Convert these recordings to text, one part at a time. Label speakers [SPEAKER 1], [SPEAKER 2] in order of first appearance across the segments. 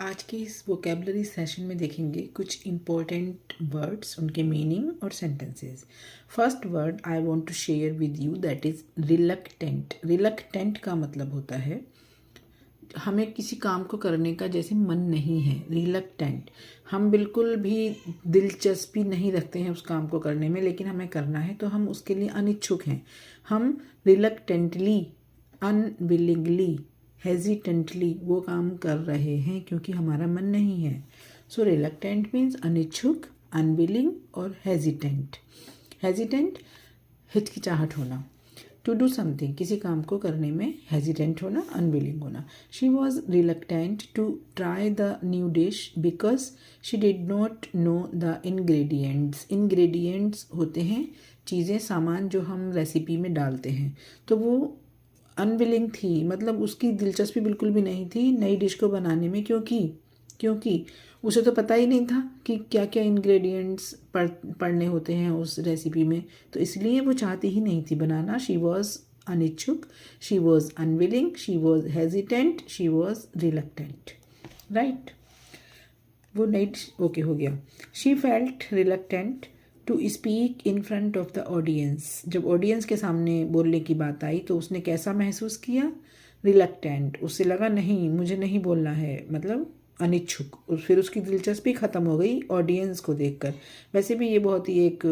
[SPEAKER 1] आज के इस वोकेबलरी सेशन में देखेंगे कुछ इम्पोर्टेंट वर्ड्स, उनके मीनिंग और sentences. First word I want to share with you that is reluctant. Reluctant का मतलब होता है हमें किसी काम को करने का जैसे मन नहीं है। रिलक्टेंट, हम बिल्कुल भी दिलचस्पी नहीं रखते हैं उस काम को करने में, लेकिन हमें करना है तो हम उसके लिए अनिच्छुक हैं। हम रिलक्टेंटली, अनविलिंगली, हेजिटेंटली वो काम कर रहे हैं क्योंकि हमारा मन नहीं है। सो रिलक्टेंट मीन्स अनिच्छुक, अनविलिंग और हेजिटेंट। हेजिटेंट हिचकिचाहट होना, टू डू समथिंग किसी काम को करने में हेजिटेंट होना, अनविलिंग होना। She was reluctant to try the new dish because she did not know the ingredients. Ingredients होते हैं चीज़ें, सामान जो हम रेसिपी में डालते हैं। तो वो अनविलिंग थी, मतलब उसकी दिलचस्पी बिल्कुल भी नहीं थी नई डिश को बनाने में, क्योंकि उसे तो पता ही नहीं था कि क्या क्या इंग्रेडिएंट्स पढ़ने होते हैं उस रेसिपी में, तो इसलिए वो चाहती ही नहीं थी बनाना। शी वॉज अनिच्छुक, she was unwilling, she was hesitant, she was reluctant. Right, वो नाइट ओके हो गया। She felt reluctant to speak in front of the audience. जब ऑडियंस के सामने बोलने की बात आई तो उसने कैसा महसूस किया? रिलक्टेंट। उससे लगा नहीं, मुझे नहीं बोलना है, मतलब अनिच्छुक। फिर उसकी दिलचस्पी ख़त्म हो गई ऑडियंस को देखकर। वैसे भी ये बहुत ही एक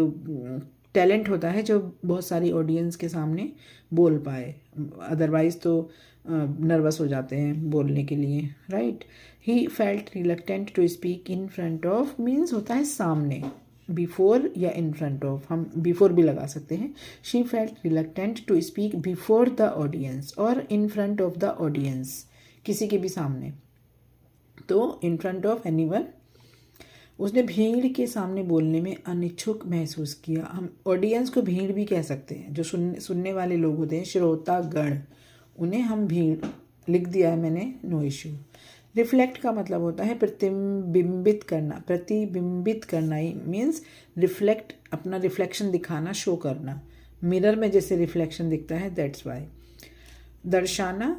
[SPEAKER 1] टैलेंट होता है जो बहुत सारी ऑडियंस के सामने बोल पाए, अदरवाइज़ तो नर्वस हो जाते हैं बोलने के लिए। Right, he felt reluctant to speak in front of means होता है सामने, बिफोर या इन फ्रंट ऑफ, हम बिफोर भी लगा सकते हैं। She felt reluctant to speak before the audience और in front of the audience, किसी के भी सामने। तो इन फ्रंट ऑफ एनीवन, उसने भीड़ के सामने बोलने में अनिच्छुक महसूस किया। हम ऑडियंस को भीड़ भी कह सकते हैं, जो सुनने वाले लोग होते हैं, श्रोतागण, उन्हें हम भीड़ लिख दिया है मैंने, नो इशू। रिफ्लेक्ट का मतलब होता है प्रतिबिंबित करना। प्रतिबिंबित करना ही मीन्स रिफ्लेक्ट, अपना रिफ्लेक्शन दिखाना, शो करना। मिरर में जैसे रिफ्लेक्शन दिखता है, दैट्स वाई। दर्शाना,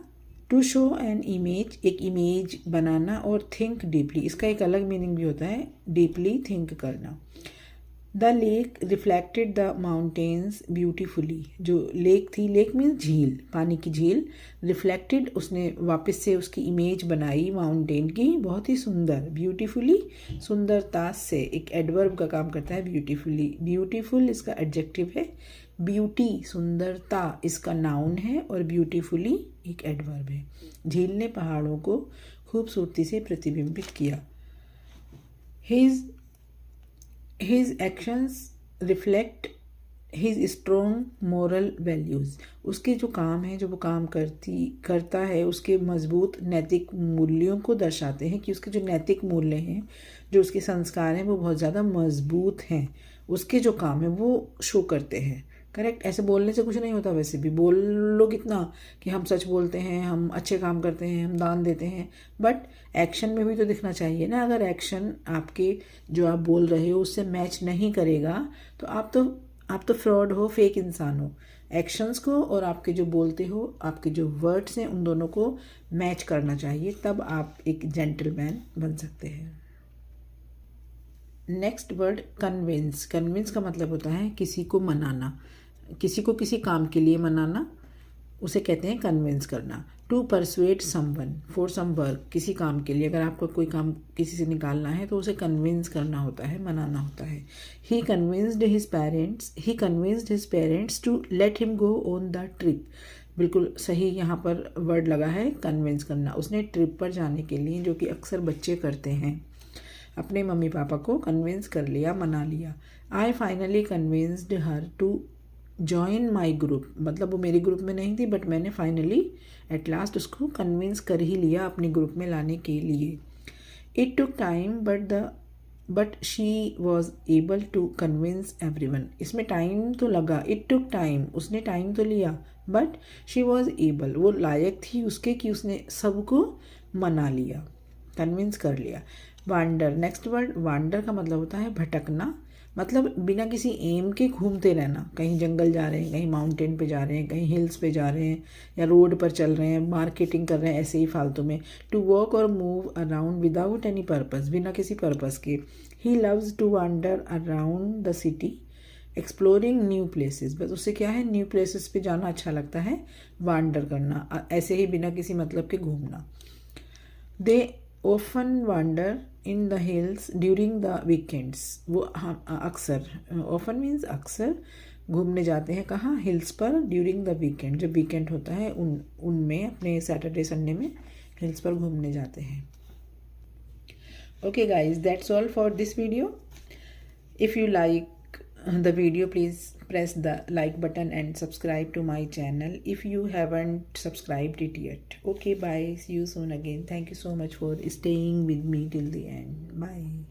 [SPEAKER 1] टू शो एन इमेज, एक इमेज बनाना। और थिंक डीपली, इसका एक अलग मीनिंग भी होता है, डीपली थिंक करना। The lake reflected the mountains beautifully. जो लेक थी, लेक मीन्स झील, पानी की झील। रिफ्लेक्टेड, उसने वापस से उसकी इमेज बनाई माउंटेन की, बहुत ही सुंदर। ब्यूटीफुली, सुंदरता से, एक एडवर्ब का काम करता है ब्यूटीफुली। ब्यूटीफुल इसका एडजेक्टिव है, ब्यूटी सुंदरता इसका नाउन है, और ब्यूटीफुली एक एडवर्ब है। झील ने पहाड़ों को खूबसूरती से प्रतिबिंबित किया। His actions reflect his strong moral values. उसके जो काम है, जो वो काम करता है, उसके मजबूत नैतिक मूल्यों को दर्शाते हैं, कि उसके जो नैतिक मूल्य हैं, जो उसके संस्कार हैं, वो बहुत ज़्यादा मजबूत हैं। उसके जो काम है वो शो करते हैं। करेक्ट, ऐसे बोलने से कुछ नहीं होता। वैसे भी बोल लो कितना कि हम सच बोलते हैं, हम अच्छे काम करते हैं, हम दान देते हैं, बट एक्शन में भी तो दिखना चाहिए ना। अगर एक्शन आपके जो आप बोल रहे हो उससे मैच नहीं करेगा तो आप तो फ्रॉड हो, फेक इंसान हो। एक्शंस को और आपके जो बोलते हो, आपके जो वर्ड्स हैं, उन दोनों को मैच करना चाहिए, तब आप एक जेंटलमैन बन सकते हैं। Next word convince. कन्विंस का मतलब होता है किसी को मनाना, किसी को किसी काम के लिए मनाना, उसे कहते हैं कन्विंस करना। To persuade someone for some work, किसी काम के लिए, अगर आपको कोई काम किसी से निकालना है तो उसे कन्विंस करना होता है, मनाना होता है। He convinced his parents to let him go on the trip. बिल्कुल सही यहाँ पर वर्ड लगा है, कन्विंस करना। उसने ट्रिप पर जाने के लिए, जो कि अक्सर बच्चे करते हैं, अपने मम्मी पापा को कन्विंस कर लिया, मना लिया। I finally convinced her to join my group, मतलब वो मेरे ग्रुप में नहीं थी, बट मैंने फाइनली एट लास्ट उसको कन्विंस कर ही लिया अपने ग्रुप में लाने के लिए। It took time but she was able to convince everyone. इसमें टाइम तो लगा, इट टुक टाइम, उसने टाइम तो लिया, बट शी वॉज एबल, वो लायक थी उसके कि उसने सबको मना लिया, कन्विंस कर लिया। वांडर, नेक्स्ट वर्ड वांडर का मतलब होता है भटकना। मतलब बिना किसी एम के घूमते रहना, कहीं जंगल जा रहे हैं, कहीं माउंटेन पे जा रहे हैं, कहीं हिल्स पे जा रहे हैं, या रोड पर चल रहे हैं, मार्केटिंग कर रहे हैं ऐसे ही फालतू में। टू वॉक और move around without any purpose, बिना किसी पर्पस के। He loves to wander around the city exploring new places, बस उसे क्या है, न्यू प्लेसेस पे जाना अच्छा लगता है, वांडर करना, ऐसे ही बिना किसी मतलब के घूमना। They often wander in the hills during the weekends, वो अक्सर, ऑफन मीन्स अक्सर, घूमने जाते हैं कहाँ, हिल्स पर, ड्यूरिंग द वीकेंड, जब वीकेंड होता है उनमें, अपने सैटरडे संडे में हिल्स पर घूमने जाते हैं। Okay guys, that's all for this video. If you like the video, please press the like button and subscribe to my channel if you haven't subscribed it yet. Okay, bye, see you soon again. Thank you so much for staying with me till the end. Bye.